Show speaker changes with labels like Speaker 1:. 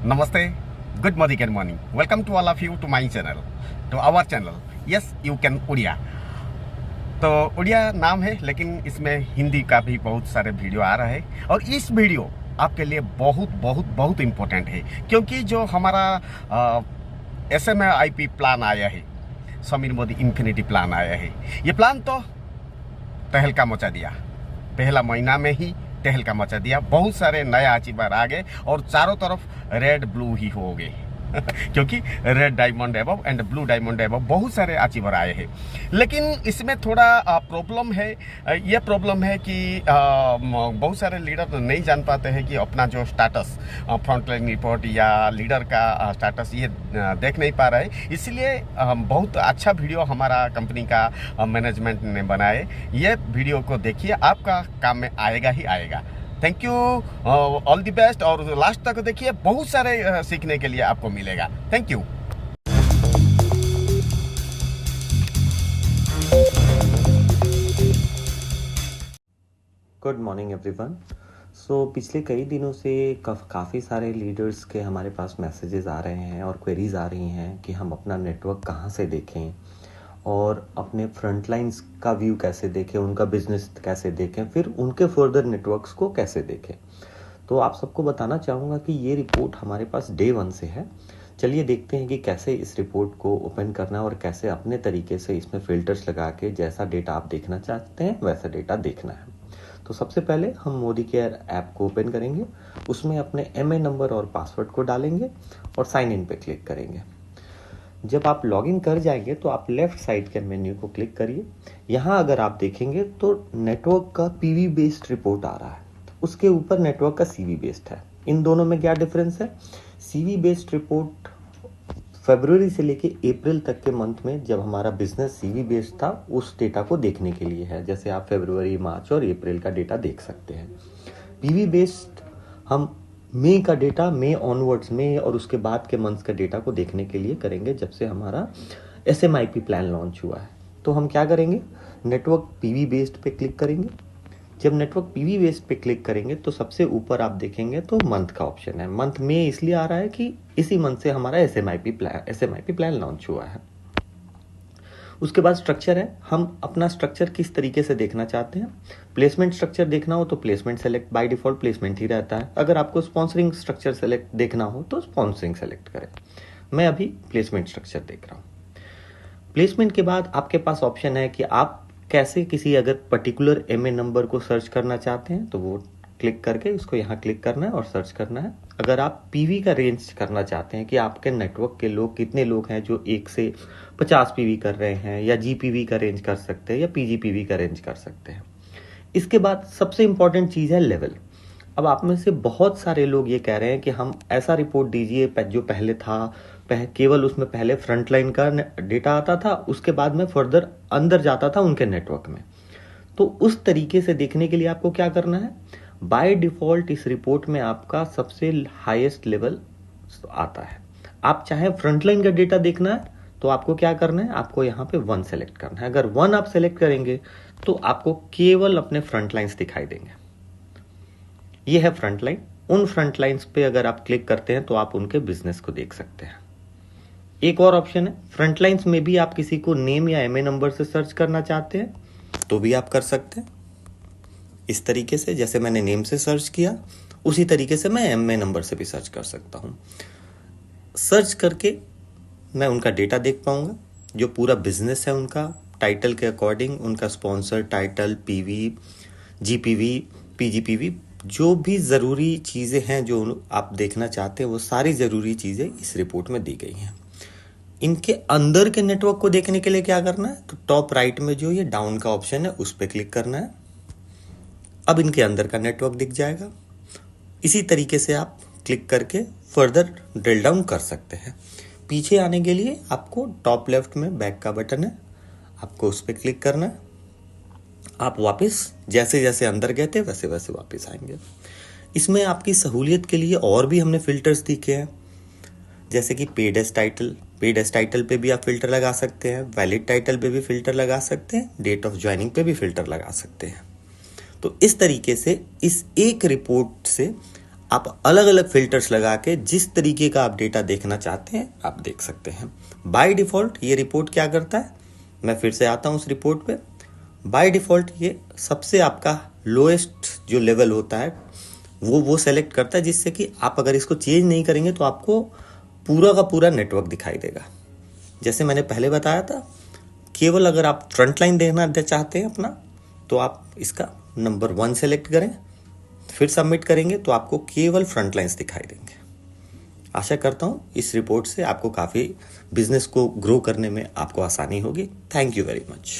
Speaker 1: Namaste, good morning and morning. Welcome to all of you to my channel, to our channel. Yes, you can Odia. तो उड़िया नाम है, लेकिन इसमें हिंदी का भी बहुत सारे वीडियो आ रहा है और इस वीडियो आपके लिए बहुत बहुत बहुत इम्पोर्टेंट है, क्योंकि जो हमारा SMIP प्लान आया है, समीर मोदी इन्फिनिटी प्लान आया है, ये प्लान तो तहलका मचा दिया। पहला महीना में ही तहलका मचा दिया। बहुत सारे नए अचीवर आ गए और चारों तरफ रेड ब्लू ही हो गए क्योंकि red diamond above and blue diamond above बहुत सारे अचीवर आए हैं। लेकिन इसमें थोड़ा प्रॉब्लम है। ये प्रॉब्लम है कि बहुत सारे लीडर नहीं जान पाते हैं कि अपना जो स्टेटस, फ्रंटलाइन रिपोर्ट या लीडर का स्टेटस ये देख नहीं पा रहे हैं। इसलिए बहुत अच्छा वीडियो हमारा कंपनी का मैनेजमेंट ने बनाए। ये वीडियो को देखिए, आपका काम में आएगा ही आएगा। Thank you, all the best. और लास्ट तक देखिए, बहुत सारे सीखने के लिए आपको मिलेगा। Thank you.
Speaker 2: Good morning everyone. पिछले कई दिनों से काफ़ी सारे लीडर्स के हमारे पास मैसेजेस आ रहे हैं और क्वेरीज आ रही हैं कि हम अपना नेटवर्क कहाँ से देखें और अपने फ्रंट लाइन्स का व्यू कैसे देखें, उनका बिजनेस कैसे देखें, फिर उनके फर्दर नेटवर्क्स को कैसे देखें। तो आप सबको बताना चाहूँगा कि ये रिपोर्ट हमारे पास डे 1 से है। चलिए देखते हैं कि कैसे इस रिपोर्ट को ओपन करना है और कैसे अपने तरीके से इसमें फिल्टर्स लगा के जैसा डेटा आप देखना चाहते हैं वैसा डेटा देखना है। तो सबसे पहले हम मोदी केयर ऐप को ओपन करेंगे, उसमें अपने MA नंबर और पासवर्ड को डालेंगे और साइन इन पे क्लिक करेंगे। जब आप लॉगिन कर जाएंगे तो आप लेफ्ट साइड के मेन्यू को क्लिक करिए। यहाँ अगर आप देखेंगे तो नेटवर्क का PV बेस्ड रिपोर्ट आ रहा है, उसके ऊपर नेटवर्क का CV बेस्ड है। इन दोनों में क्या डिफरेंस है? CV बेस्ड रिपोर्ट फरवरी से लेके अप्रैल तक के मंथ में जब हमारा बिजनेस CV बेस्ड था उस डेटा को देखने के लिए है। जैसे आप फरवरी, मार्च और अप्रैल का डेटा देख सकते हैं। PV बेस्ड हम मई का डेटा, मई ऑनवर्ड्स, मई और उसके बाद के मंथ्स का डेटा को देखने के लिए करेंगे जब से हमारा SMIP प्लान लॉन्च हुआ है। तो हम क्या करेंगे, नेटवर्क PV बेस्ड पे क्लिक करेंगे। जब नेटवर्क PV बेस्ड पे क्लिक करेंगे तो सबसे ऊपर आप देखेंगे तो मंथ का ऑप्शन है। मंथ में इसलिए आ रहा है कि इसी मंथ से हमारा SMIP प्लान लॉन्च हुआ है। उसके बाद स्ट्रक्चर है, हम अपना स्ट्रक्चर किस तरीके से देखना चाहते हैं। प्लेसमेंट स्ट्रक्चर देखना हो तो placement select, by default placement ही रहता है। अगर आपको स्पॉन्सरिंग स्ट्रक्चर सेलेक्ट देखना हो तो स्पॉन्सरिंग सेलेक्ट करें। मैं अभी प्लेसमेंट स्ट्रक्चर देख रहा हूँ। प्लेसमेंट के बाद आपके पास ऑप्शन है कि आप कैसे किसी अगर पर्टिकुलर MA नंबर को सर्च करना चाहते हैं तो वो क्लिक करके उसको यहाँ क्लिक करना है और सर्च करना है। अगर आप PV का रेंज करना चाहते हैं कि आपके नेटवर्क के लोग कितने लोग हैं जो 1 से 50 PV कर रहे हैं, या GPV का रेंज कर सकते हैं या PGPV का रेंज कर सकते हैं। इसके बाद सबसे इंपॉर्टेंट चीज़ है लेवल। अब आप में से बहुत सारे लोग ये कह रहे हैं कि हम ऐसा रिपोर्ट दीजिए जो पहले था, केवल उसमें पहले फ्रंटलाइन का डेटा आता था, उसके बाद में फर्दर अंदर जाता था उनके नेटवर्क में। तो उस तरीके से देखने के लिए आपको क्या करना है, बाय डिफॉल्ट इस रिपोर्ट में आपका सबसे हाईएस्ट लेवल आता है। आप चाहे फ्रंटलाइन का डेटा देखना है तो आपको क्या करना है, आपको यहाँ पे 1 सेलेक्ट करना है। अगर 1 आप सेलेक्ट करेंगे तो आपको केवल अपने फ्रंट लाइन्स दिखाई देंगे। ये है फ्रंट लाइन। उन फ्रंट लाइन्स पे अगर आप क्लिक करते हैं तो आप उनके बिजनेस को देख सकते हैं। एक और ऑप्शन है, फ्रंट लाइन्स में भी आप किसी को नेम या MA नंबर से सर्च करना चाहते हैं तो भी आप कर सकते हैं। इस तरीके से जैसे मैंने नेम से सर्च किया उसी तरीके से मैं MA नंबर से भी सर्च कर सकता हूं। सर्च करके मैं उनका डेटा देख पाऊंगा, जो पूरा बिजनेस है उनका टाइटल के अकॉर्डिंग, उनका sponsor title, PV, GPV, PGPV, जो भी ज़रूरी चीज़ें हैं जो आप देखना चाहते हैं वो सारी ज़रूरी चीज़ें इस रिपोर्ट में दी गई हैं। इनके अंदर के नेटवर्क को देखने के लिए क्या करना है, तो टॉप राइट में जो ये डाउन का ऑप्शन है उस पर क्लिक करना है। अब इनके अंदर का नेटवर्क दिख जाएगा। इसी तरीके से आप क्लिक करके फर्दर ड्रिल डाउन कर सकते हैं। पीछे आने के लिए आपको टॉप लेफ्ट में बैक का बटन है, आपको उस पर क्लिक करना है। आप वापस जैसे जैसे अंदर गए थे वैसे वैसे वापस आएंगे। इसमें आपकी सहूलियत के लिए और भी हमने फिल्टर्स दिखे हैं, जैसे कि पेड एज टाइटल पे भी आप फिल्टर लगा सकते हैं, वैलिड टाइटल पे भी फिल्टर लगा सकते हैं, डेट ऑफ ज्वाइनिंग पे भी फिल्टर लगा सकते हैं। तो इस तरीके से इस एक रिपोर्ट से आप अलग अलग फिल्टर्स लगा के जिस तरीके का आप डेटा देखना चाहते हैं आप देख सकते हैं। बाय डिफ़ॉल्ट ये रिपोर्ट क्या करता है, मैं फिर से आता हूँ उस रिपोर्ट पे। बाय डिफ़ॉल्ट ये सबसे आपका लोएस्ट जो लेवल होता है वो सेलेक्ट करता है, जिससे कि आप अगर इसको चेंज नहीं करेंगे तो आपको पूरा का पूरा नेटवर्क दिखाई देगा। जैसे मैंने पहले बताया था, केवल अगर आप फ्रंट लाइन देखना चाहते हैं अपना, तो आप इसका नंबर 1 सेलेक्ट करें, फिर सबमिट करेंगे तो आपको केवल फ्रंट लाइन्स दिखाई देंगे। आशा करता हूँ इस रिपोर्ट से आपको काफ़ी बिजनेस को ग्रो करने में आपको आसानी होगी। Thank you very much.